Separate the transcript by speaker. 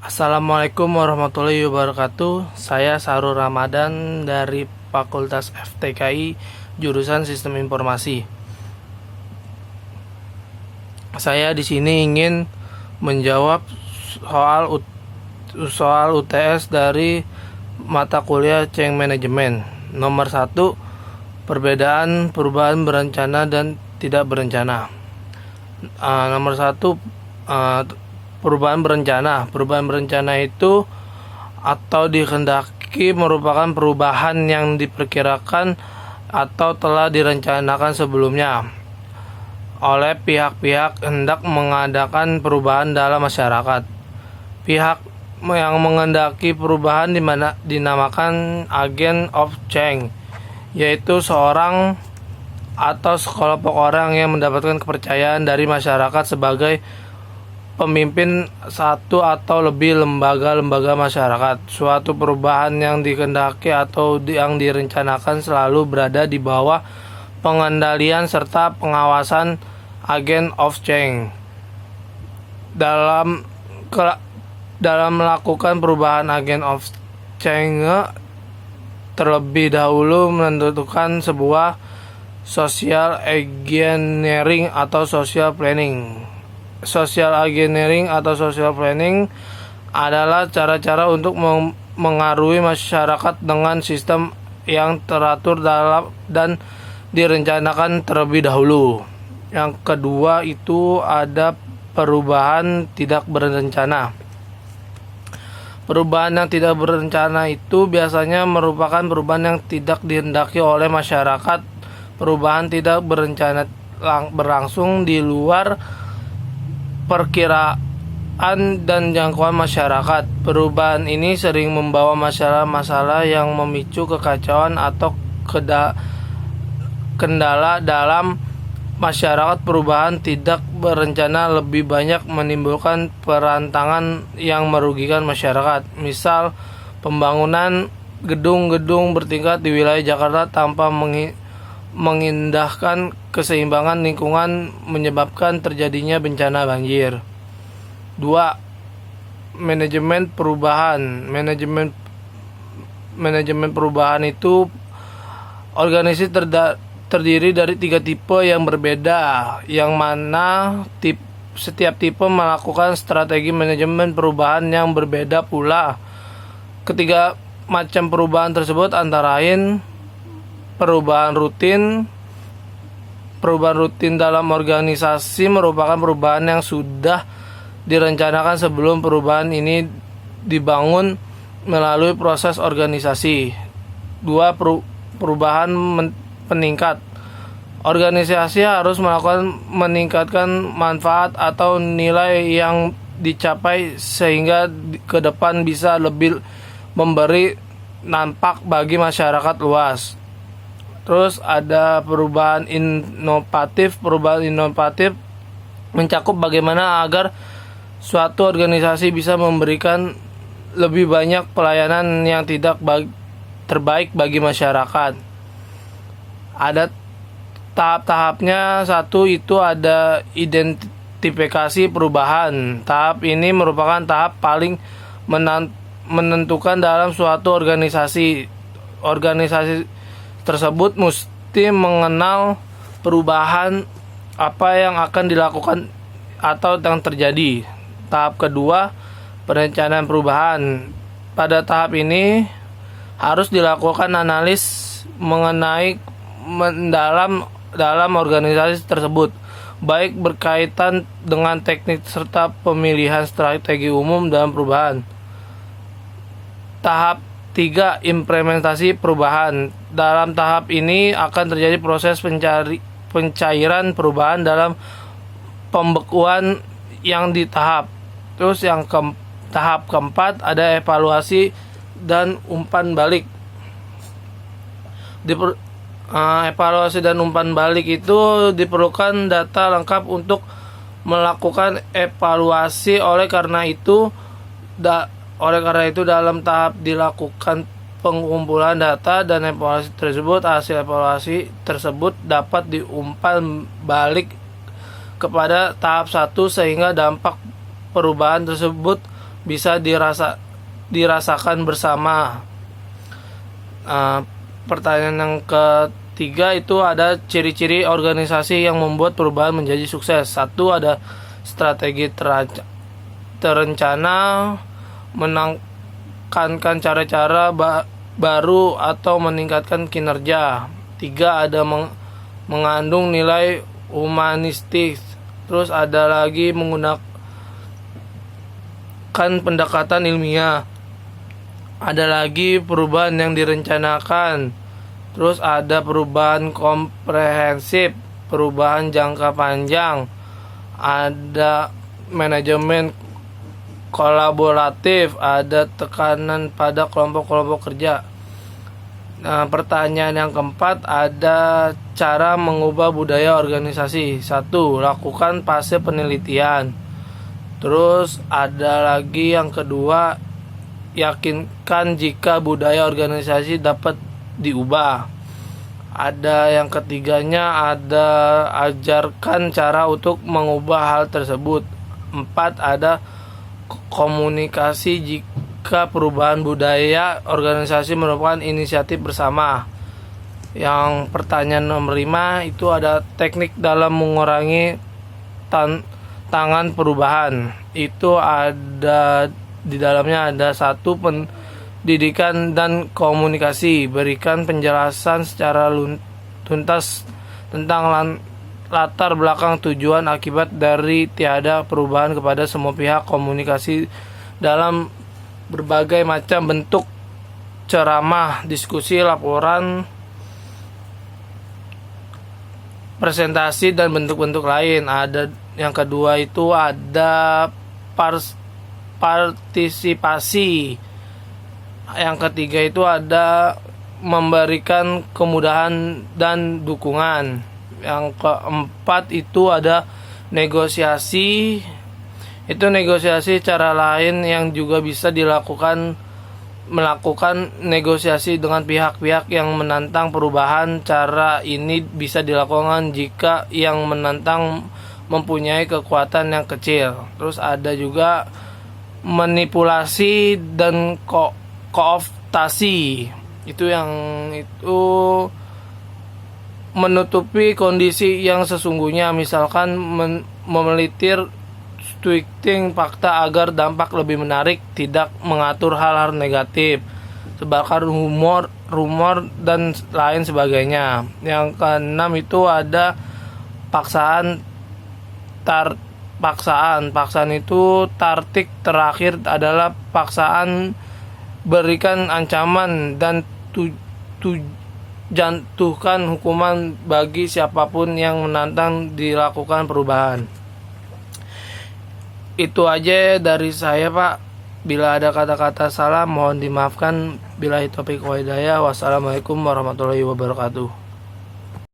Speaker 1: Assalamualaikum warahmatullahi wabarakatuh. Saya Sarul Ramadan dari Fakultas FTKI jurusan Sistem Informasi. Saya di sini ingin menjawab soal UTS dari mata kuliah Change Management. Nomor 1, perubahan berencana dan tidak berencana. Nomor 1, perubahan berencana itu atau dikehendaki merupakan perubahan yang diperkirakan atau telah direncanakan sebelumnya oleh pihak-pihak hendak mengadakan perubahan dalam masyarakat. Pihak yang menghendaki perubahan dinamakan agent of change, yaitu seorang atau sekelompok orang yang mendapatkan kepercayaan dari masyarakat sebagai pemimpin satu atau lebih lembaga-lembaga masyarakat. Suatu perubahan yang dikehendaki atau yang direncanakan selalu berada di bawah pengendalian serta pengawasan agent of change. Dalam melakukan perubahan, agent of change terlebih dahulu menentukan sebuah social engineering atau social planning. Social engineering atau social planning adalah cara-cara untuk mengaruhi masyarakat dengan sistem yang teratur dan direncanakan terlebih dahulu. Yang kedua itu ada perubahan tidak berencana. Perubahan yang tidak berencana itu biasanya merupakan perubahan yang tidak dihendaki oleh masyarakat. Perubahan tidak berencana berlangsung di luar perkiraan dan jangkauan masyarakat. Perubahan ini sering membawa masalah-masalah yang memicu kekacauan atau kendala dalam masyarakat. Perubahan tidak berencana lebih banyak menimbulkan perantangan yang merugikan masyarakat. Misal, pembangunan gedung-gedung bertingkat di wilayah Jakarta tanpa mengindahkan keseimbangan lingkungan menyebabkan terjadinya bencana banjir. 2. Manajemen perubahan. Manajemen perubahan itu organisasi terdiri dari 3 tipe yang berbeda, yang mana setiap tipe melakukan strategi manajemen perubahan yang berbeda pula. Ketiga macam perubahan tersebut antara lain perubahan rutin dalam organisasi merupakan perubahan yang sudah direncanakan sebelum perubahan ini dibangun melalui proses organisasi. 2. Perubahan peningkat. Organisasi harus meningkatkan manfaat atau nilai yang dicapai sehingga ke depan bisa lebih memberi dampak bagi masyarakat luas. Terus ada perubahan inovatif. Perubahan inovatif mencakup bagaimana agar suatu organisasi bisa memberikan lebih banyak pelayanan yang terbaik bagi masyarakat. Ada tahap-tahapnya. 1 itu ada identifikasi perubahan. Tahap ini merupakan tahap paling menentukan dalam suatu organisasi. Organisasi tersebut mesti mengenal perubahan apa yang akan dilakukan atau yang terjadi. Tahap kedua, perencanaan perubahan. Pada tahap ini harus dilakukan analis mengenai dalam organisasi tersebut, baik berkaitan dengan teknik serta pemilihan strategi umum dalam perubahan. Tahap 3, implementasi perubahan. Dalam tahap ini akan terjadi proses pencairan perubahan dalam pembekuan yang di tahap. Terus yang tahap keempat ada evaluasi dan umpan balik. Evaluasi dan umpan balik itu diperlukan data lengkap untuk melakukan evaluasi. Oleh karena itu dalam tahap dilakukan pengumpulan data dan evaluasi tersebut. Hasil evaluasi tersebut dapat diumpan balik kepada tahap 1 sehingga dampak perubahan tersebut bisa dirasakan bersama. Pertanyaan yang ketiga itu ada ciri-ciri organisasi yang membuat perubahan menjadi sukses. 1. Ada strategi terencana, menekankan cara-cara baru atau meningkatkan kinerja. 3. Ada mengandung nilai humanistik. Terus ada lagi menggunakan pendekatan ilmiah. Ada lagi perubahan yang direncanakan. Terus ada perubahan komprehensif, perubahan jangka panjang. Ada manajemen kolaboratif, ada tekanan pada kelompok-kelompok kerja. Nah, pertanyaan yang keempat ada cara mengubah budaya organisasi. 1. Lakukan fase penelitian. Terus ada lagi yang kedua, yakinkan jika budaya organisasi dapat diubah. Ada yang ketiganya, ada ajarkan cara untuk mengubah hal tersebut. 4. Ada komunikasi jika perubahan budaya organisasi merupakan inisiatif bersama. Yang pertanyaan nomor 5 itu ada teknik dalam mengurangi tantangan perubahan. Itu ada di dalamnya ada 1. Pendidikan dan komunikasi. Berikan penjelasan secara tuntas tentang latar belakang, tujuan, akibat dari tiada perubahan kepada semua pihak. Komunikasi dalam berbagai macam bentuk, ceramah, diskusi, laporan, presentasi, dan bentuk-bentuk lain. Ada yang kedua itu ada partisipasi. Yang ketiga itu ada memberikan kemudahan dan dukungan. Yang keempat itu ada negosiasi. Itu negosiasi cara lain yang juga bisa melakukan negosiasi dengan pihak-pihak yang menantang perubahan. Cara ini bisa dilakukan jika yang menantang mempunyai kekuatan yang kecil. Terus ada juga manipulasi dan kooptasi. Itu menutupi kondisi yang sesungguhnya, misalkan memelitir twisting fakta agar dampak lebih menarik, tidak mengatur hal-hal negatif, sebarkan rumor dan lain sebagainya. Yang keenam itu ada paksaan. Paksaan itu taktik terakhir adalah paksaan, berikan ancaman dan jatuhkan hukuman bagi siapapun yang menantang dilakukan perubahan. Itu aja dari saya, Pak. Bila ada kata-kata salah mohon dimaafkan. Billahi taufiq wal hidayah. Wassalamualaikum warahmatullahi wabarakatuh.